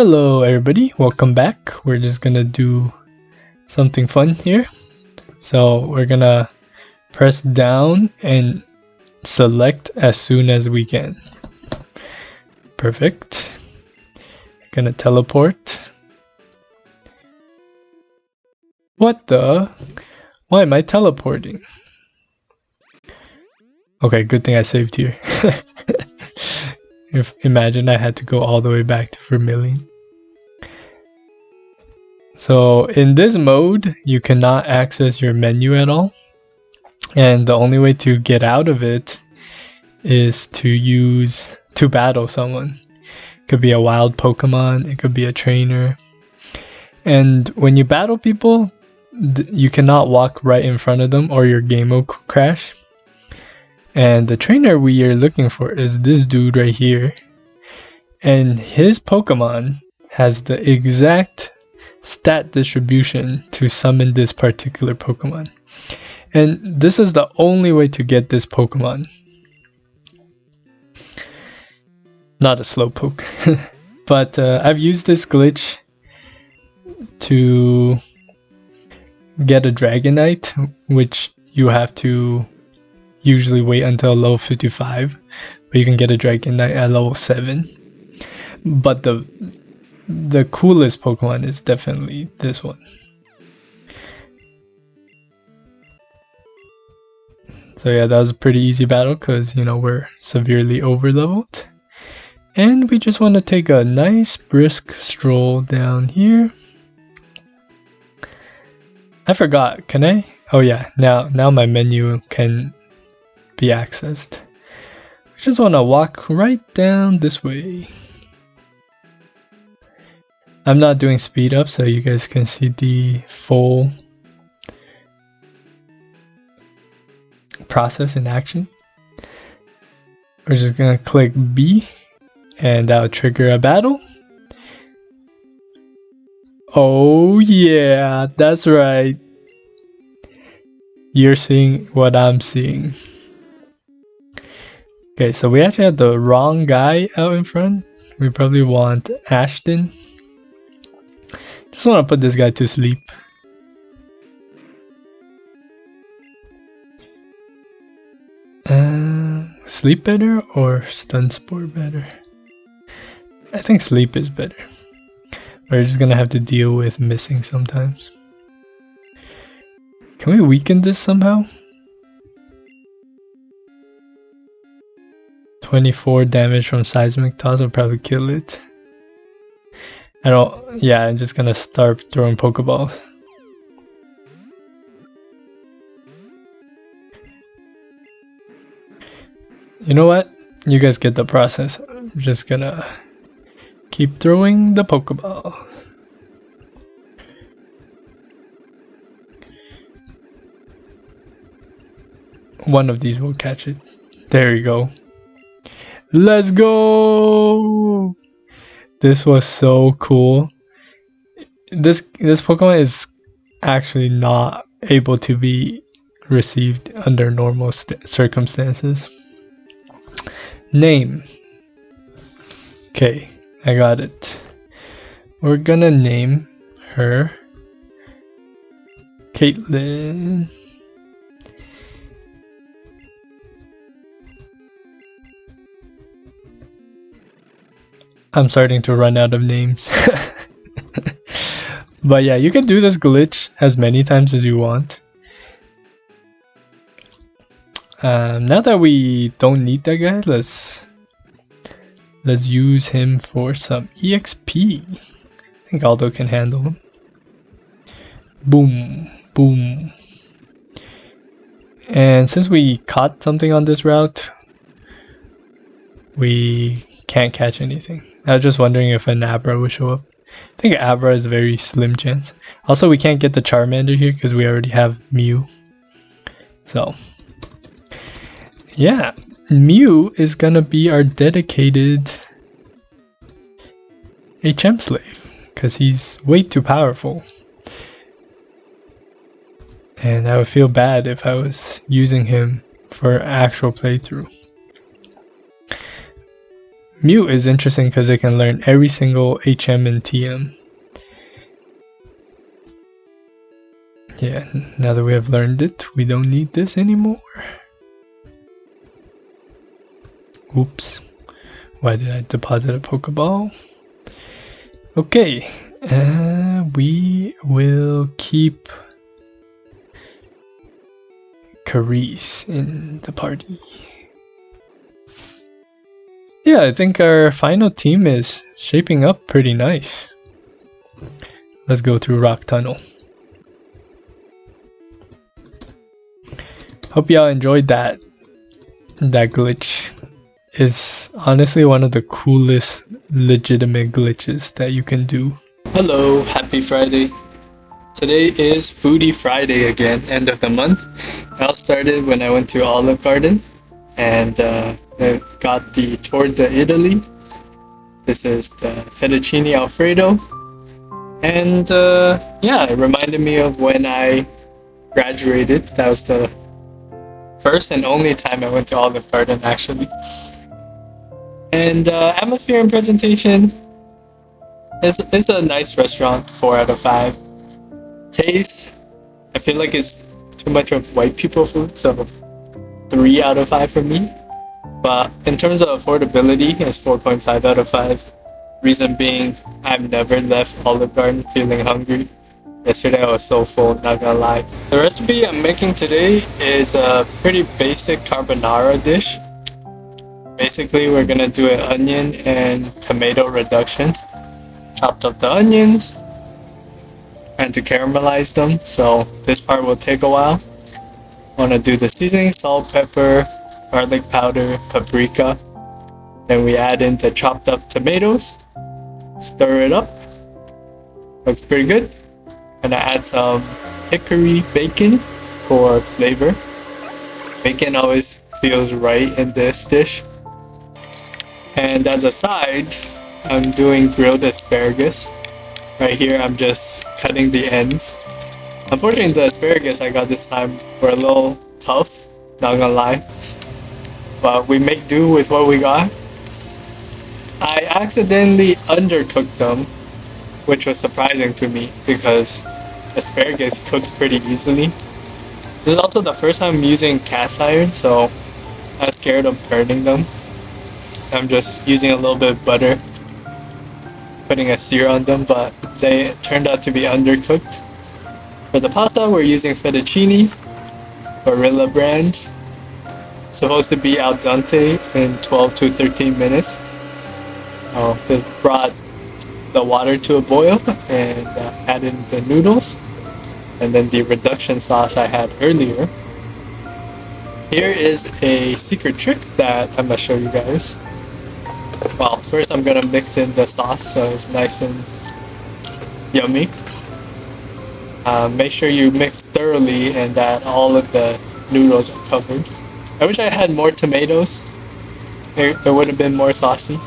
Hello everybody, welcome back. We're just gonna do something fun here. So we're gonna press down and select as soon as we can. Perfect. Gonna teleport. What the? Why am I teleporting? Okay, good thing I saved here. Imagine I had to go all the way back to Vermilion. So in this mode, you cannot access your menu at all. And the only way to get out of it is to battle someone. It could be a wild Pokemon, it could be a trainer. And when you battle people, you cannot walk right in front of them or your game will crash. And the trainer we are looking for is this dude right here. And his Pokemon has the exact stat distribution to summon this particular Pokemon. And this is the only way to get this Pokemon. Not a Slowpoke. But I've used this glitch to get a Dragonite, which you have to usually wait until level 55, but you can get a Dragonite at level 7. But the coolest Pokemon is definitely this one. So yeah, that was a pretty easy battle because, you know, we're severely over leveled. And we just want to take a nice brisk stroll down here. I forgot, can I? Oh yeah, now my menu can be accessed. We just want to walk right down this way. I'm not doing speed up so you guys can see the full process in action. We're just gonna click B and that'll trigger a battle. Oh yeah, that's right. You're seeing what I'm seeing. Okay, so we actually have the wrong guy out in front. We probably want Ashton. Just want to put this guy to sleep. Sleep better or stun spore better? I think sleep is better. We're just gonna have to deal with missing sometimes. Can we weaken this somehow? 24 damage from seismic toss will probably kill it. Yeah, I'm just gonna start throwing Pokeballs. You know what? You guys get the process. I'm just gonna keep throwing the Pokeballs. One of these will catch it. There you go. Let's go! This was so cool. This Pokemon is actually not able to be received under normal circumstances. Name. Okay, I got it. We're gonna name her Caitlin. I'm starting to run out of names. But yeah, you can do this glitch as many times as you want. Now that we don't need that guy, let's use him for some EXP. I think Aldo can handle him. Boom, boom. And since we caught something on this route, we can't catch anything. I was just wondering if an Abra would show up. I think Abra is a very slim chance. Also, we can't get the Charmander here because we already have Mew. So, yeah, Mew is gonna be our dedicated HM slave because he's way too powerful. And I would feel bad if I was using him for actual playthrough. Mute is interesting because it can learn every single HM and TM. Yeah, now that we have learned it, we don't need this anymore. Oops. Why did I deposit a Pokeball? Okay, we will keep Carice in the party. Yeah, I think our final team is shaping up pretty nice. Let's go through Rock Tunnel. Hope y'all enjoyed that. That glitch is honestly one of the coolest legitimate glitches that you can do. Hello, happy Friday. Today is Foodie Friday again, end of the month. It all started when I went to Olive Garden and got the Torta Italy. This is the fettuccine alfredo. And yeah, it reminded me of when I graduated. That was the first and only time I went to Olive Garden, actually. And atmosphere and presentation, it's a nice restaurant, 4 out of 5. Taste, I feel like it's too much of white people food, so 3 out of 5 for me. But in terms of affordability, it's 4.5 out of 5. Reason being, I've never left Olive Garden feeling hungry. Yesterday I was so full, not gonna lie. The recipe I'm making today is a pretty basic carbonara dish. Basically, we're gonna do an onion and tomato reduction. Chopped up the onions and to caramelize them, so this part will take a while. Want to do the seasoning: salt, pepper, garlic powder, paprika. Then we add in the chopped up tomatoes. Stir it up. Looks pretty good. And I add some hickory bacon for flavor. Bacon always feels right in this dish. And as a side, I'm doing grilled asparagus. Right here, I'm just cutting the ends. Unfortunately, the asparagus I got this time were a little tough, not gonna lie. But we make do with what we got. I accidentally undercooked them, which was surprising to me because asparagus cooks pretty easily. This is also the first time I'm using cast iron, so I'm scared of burning them. I'm just using a little bit of butter, putting a sear on them, but they turned out to be undercooked. For the pasta, we're using fettuccine, Barilla brand. Supposed to be al dente in 12 to 13 minutes. Just brought the water to a boil and add in the noodles and then the reduction sauce I had earlier. Here is a secret trick that I'm gonna show you guys. Well, first I'm gonna mix in the sauce so it's nice and yummy. Make sure you mix thoroughly and that all of the noodles are covered. I wish I had more tomatoes. It would have been more saucy.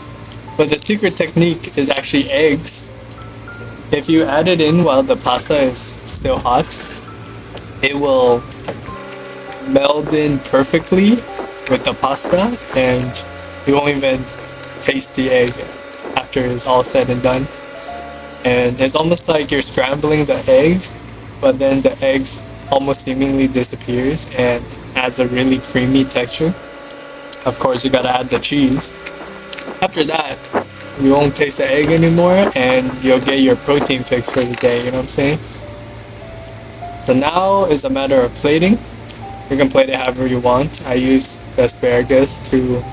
But the secret technique is actually eggs. If you add it in while the pasta is still hot, it will meld in perfectly with the pasta and you won't even taste the egg after it's all said and done. And it's almost like you're scrambling the egg, but then the eggs almost seemingly disappears and adds a really creamy texture. Of course, you gotta add the cheese. After that, you won't taste the egg anymore and you'll get your protein fix for the day, you know what I'm saying? So now is a matter of plating. You can plate it however you want. I use the asparagus to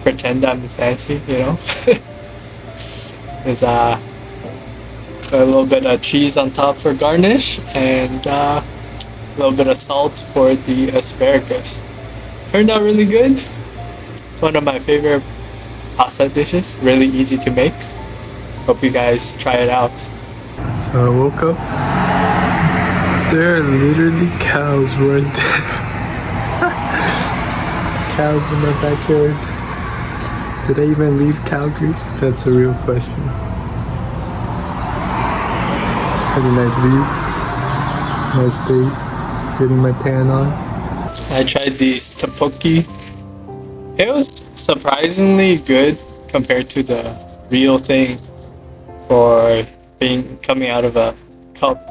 pretend I'm fancy, you know? There's a little bit of cheese on top for garnish and a little bit of salt for the asparagus. Turned out really good. It's one of my favorite pasta dishes, really easy to make. Hope you guys try it out. So I woke up. There are literally cows right there. Cows in my backyard. Did I even leave Calgary? That's a real question. Had a nice view. Nice day. Getting my tan on. I tried these tteokbokki. It was surprisingly good. compared to the real thing for being coming out of a cup.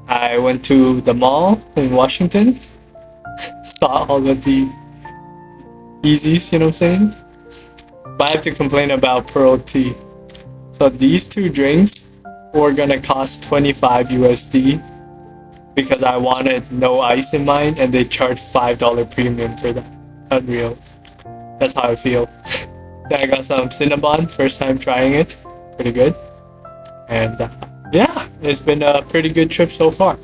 I went to the mall in Washington, saw all of the Yeezys, you know what I'm saying? But I have to complain about Pearl Tea. So these two drinks were gonna cost 25 USD because I wanted no ice in mine and they charged $5 premium for that. Unreal. That's how I feel. Then I got some Cinnabon, first time trying it. Pretty good. And yeah, it's been a pretty good trip so far.